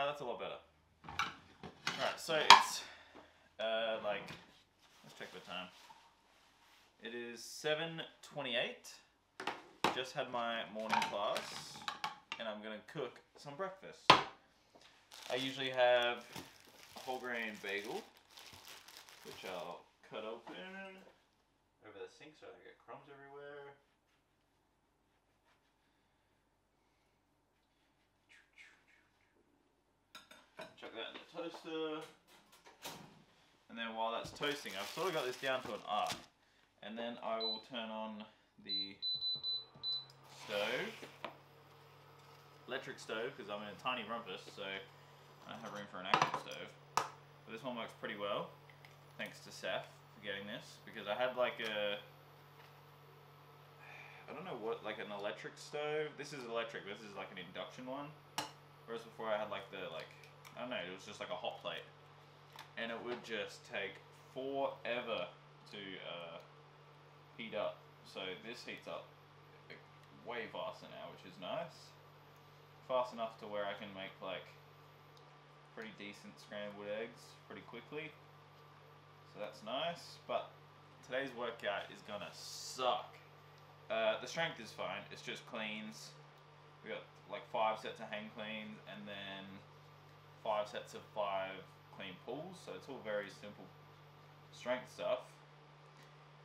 That's a lot better. Alright, so it's like, let's check the time. It is 7:28. Just had my morning class, and I'm gonna cook some breakfast. I usually have a whole grain bagel, which I'll cut open over the sink so I don't get crumbs everywhere. Chuck that in the toaster. And then while that's toasting, I've sort of got this down to an art. And then I will turn on the stove. Electric stove, because I'm in a tiny rumpus, so I don't have room for an actual stove. But this one works pretty well, thanks to Seth for getting this, because I had like a, I don't know what, like an electric stove. This is electric, this is like an induction one. Whereas before I had like the, I don't know, it was just like a hot plate. And it would just take forever to heat up. So this heats up way faster now, which is nice. Fast enough to where I can make like pretty decent scrambled eggs pretty quickly. So that's nice, but today's workout is gonna suck. The strength is fine, it's just cleans. We got like 5 sets of hang cleans and then 5 sets of 5 clean pulls, so it's all very simple strength stuff.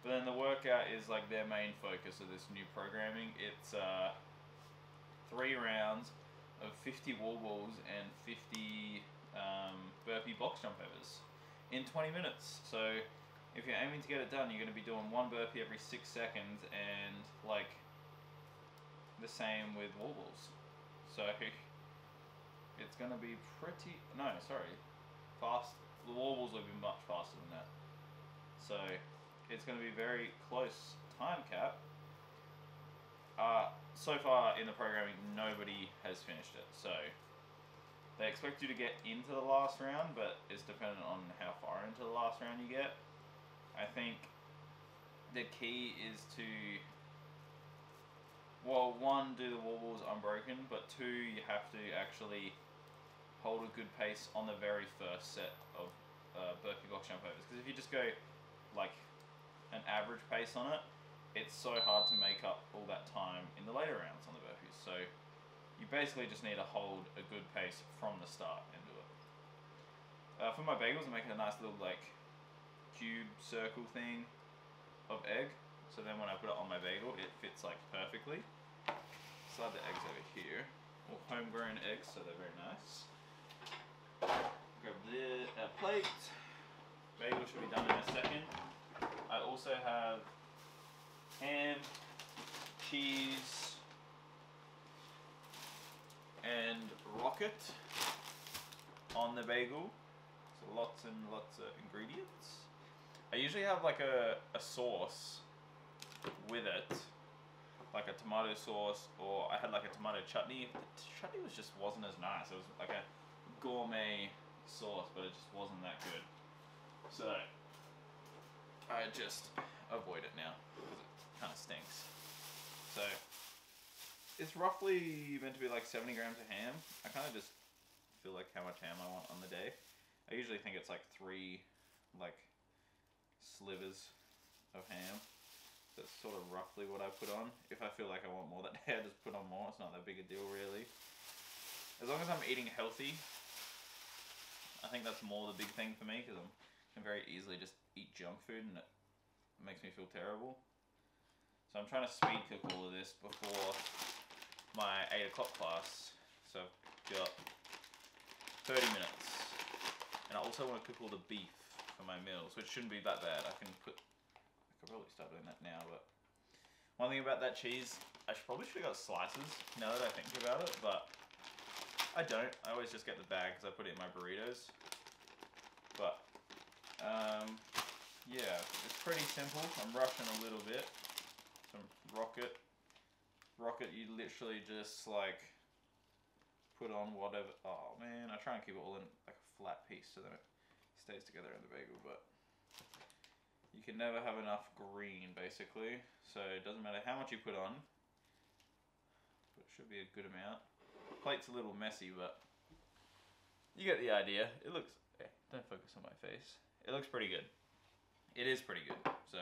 But then the workout is like their main focus of this new programming. It's 3 rounds of 50 wall balls and 50 burpee box jump overs in 20 minutes. So if you're aiming to get it done, you're going to be doing 1 burpee every 6 seconds and like the same with wall balls. So it's going to be pretty, fast. The wall balls will be much faster than that. So it's going to be very close time cap. So far in the programming, nobody has finished it. So they expect you to get into the last round, but it's dependent on how far into the last round you get. I think the key is to, well, 1, do the wall balls unbroken, but 2, you have to actually hold a good pace on the very first set of burpee box jump overs. Because if you just go like an average pace on it, it's so hard to make up all that time in the later rounds on the burpees. So you basically just need to hold a good pace from the start and do it. For my bagels, I'm making a nice little like cube circle thing of egg. So then when I put it on my bagel, it fits like perfectly. Slide the eggs over here. All homegrown eggs, so they're very nice. Grab the plate. Bagel should be done in a second. I also have ham, cheese, and rocket on the bagel. So lots and lots of ingredients. I usually have like a sauce with it, like a tomato sauce, or I had like a tomato chutney. The chutney wasn't as nice. It was like a gourmet sauce, but it just wasn't that good. So I just avoid it now because it kind of stinks. So it's roughly meant to be like 70 grams of ham. I kind of just feel like how much ham I want on the day. I usually think it's like 3 like slivers of ham. That's sort of roughly what I put on. If I feel like I want more that day, I just put on more. It's not that big a deal really. As long as I'm eating healthy, I think that's more the big thing for me, because I can very easily just eat junk food and it makes me feel terrible. So I'm trying to speed cook all of this before my 8 o'clock class. So I've got 30 minutes. And I also want to cook all the beef for my meals, which shouldn't be that bad. I could probably start doing that now, but one thing about that cheese, I probably should have got slices now that I think about it, but I don't. I always just get the bag because I put it in my burritos. But yeah, it's pretty simple. I'm rushing a little bit. Some rocket, you literally just like put on whatever. Oh man, I try and keep it all in like a flat piece so that it stays together in the bagel, but you can never have enough green basically. So it doesn't matter how much you put on, but it should be a good amount. Plate's a little messy, but You get the idea. It looks, don't focus on my face. It looks pretty good. It is pretty good. So,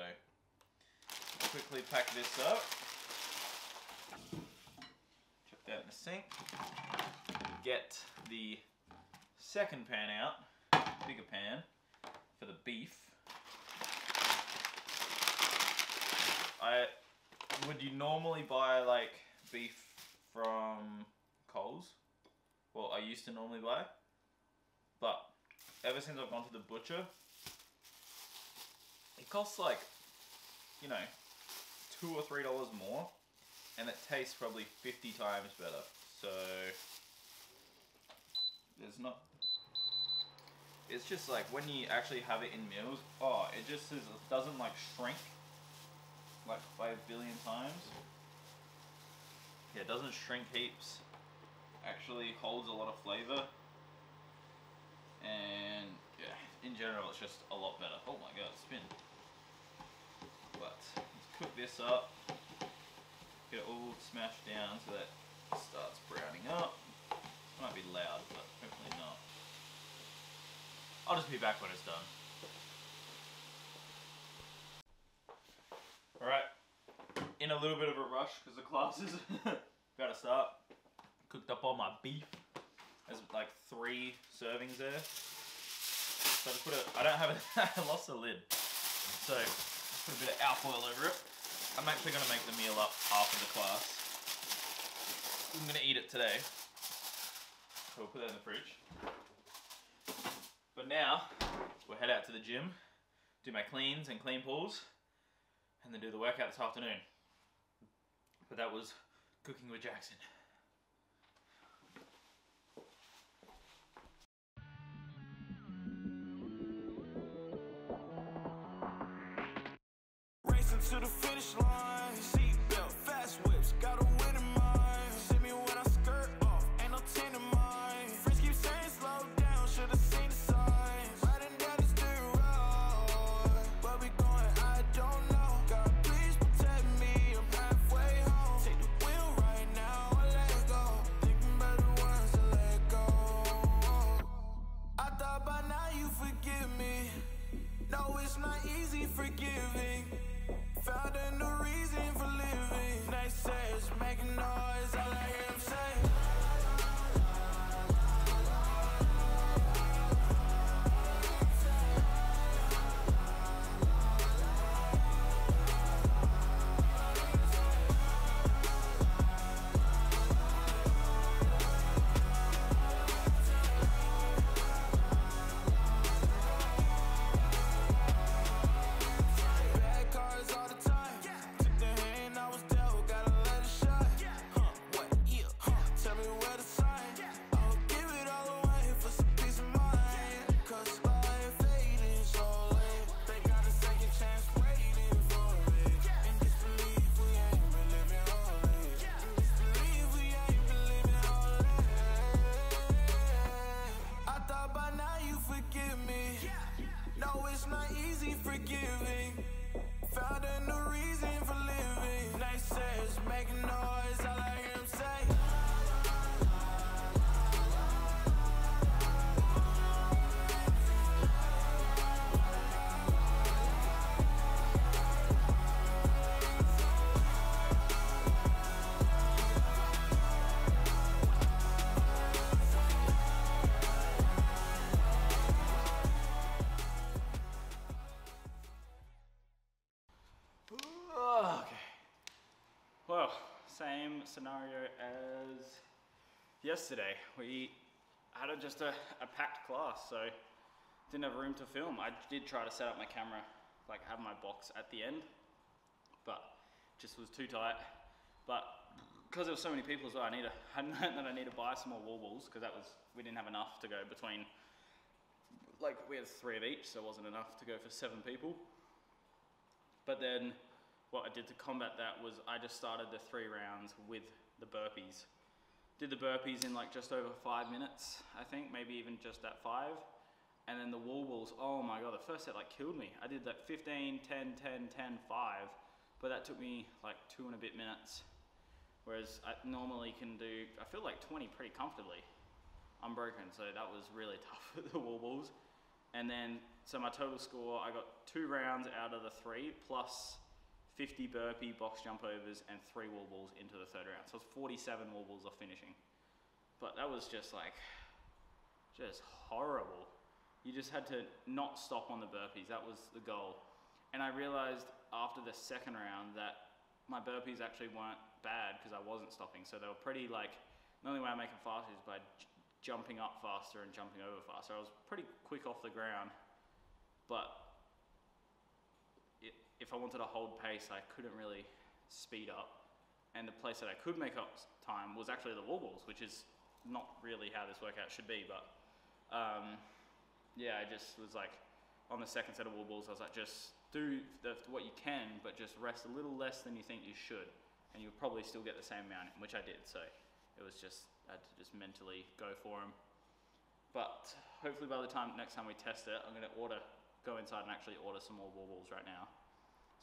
I'll quickly pack this up. Chuck that in the sink. Get the second pan out, bigger pan, for the beef. Would you normally buy like beef from Coles? Well, I used to normally buy, but ever since I've gone to the butcher, it costs like, you know, $2 or $3 more, and it tastes probably 50 times better. So there's not. It's just like when you actually have it in meals, oh, it just doesn't like shrink like 5 billion times. Yeah, it doesn't shrink heaps. Actually holds a lot of flavor. And yeah, in general it's just a lot better. Oh my god, spin. But let's cook this up. Get it all smashed down so that it starts browning up. It might be loud, but hopefully not. I'll just be back when it's done. Alright, in a little bit of a rush because the class is about to start. Cooked up all my beef. There's like 3 servings there. So I just put I don't have I lost the lid. So just put a bit of alcohol over it. I'm actually going to make the meal up after the class. I'm going to eat it today. So we'll put that in the fridge. But now, we'll head out to the gym, do my cleans and clean pulls, and then do the workout this afternoon. But that was cooking with Jackson. Racing to the finish line, seatbelt, fast whips, got a win in mind. See me when I skirt off, ain't no 10 in mind. Friends keep saying slow down, should've seen the signs. Riding down this dirt road, where we going, I don't know. God, please protect me, I'm halfway home. Take the wheel right now, I let go. Thinking about the ones I let go. I thought by now you forgive me. No, it's not easy forgiving. Found a new reason for living. Naysayers making noise, all I hear them say. Forgiving, found a new reason for living. Naysayers making noise, all I hear them say. Well, same scenario as yesterday. We had just a packed class, so didn't have room to film. I did try to set up my camera, like have my box at the end, but just was too tight. But because there were so many people as well, I learned that I need to buy some more wall balls because we didn't have enough to go between. Like we had 3 of each, so it wasn't enough to go for 7 people. But then what I did to combat that was I just started the 3 rounds with the burpees. Did the burpees in like just over 5 minutes, I think, maybe even just at 5. And then the wall balls, oh my god, the first set like killed me. I did that 15, 10, 10, 10, 5, but that took me like 2 and a bit minutes. Whereas I normally can do, I feel like 20 pretty comfortably. unbroken, so that was really tough with the wall balls. And then, so my total score, I got 2 rounds out of the 3, plus 50 burpee box jump overs and 3 wall balls into the 3rd round. So it's 47 wall balls off finishing. But that was just like, just horrible. You just had to not stop on the burpees. That was the goal. And I realized after the 2nd round that my burpees actually weren't bad because I wasn't stopping. So they were pretty like, the only way I make them fast is by jumping up faster and jumping over faster. I was pretty quick off the ground, but if I wanted to hold pace, I couldn't really speed up. And the place that I could make up time was actually the wall balls, which is not really how this workout should be, but yeah, I just was like, on the 2nd set of wall balls, I was like, just do what you can, but just rest a little less than you think you should, and you'll probably still get the same amount in, which I did, so it was just, I had to just mentally go for them. But hopefully by the next time we test it, I'm gonna go inside and actually order some more wall balls right now.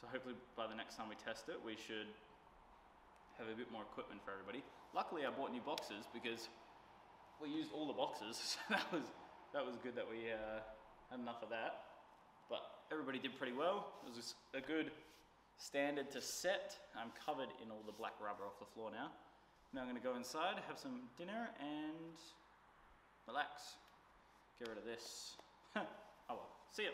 So hopefully by the next time we test it, we should have a bit more equipment for everybody. Luckily I bought new boxes because we used all the boxes, so that was good that we had enough of that. But everybody did pretty well. It was a good standard to set. I'm covered in all the black rubber off the floor now. Now I'm gonna go inside, have some dinner and relax. Get rid of this. Oh well, see ya.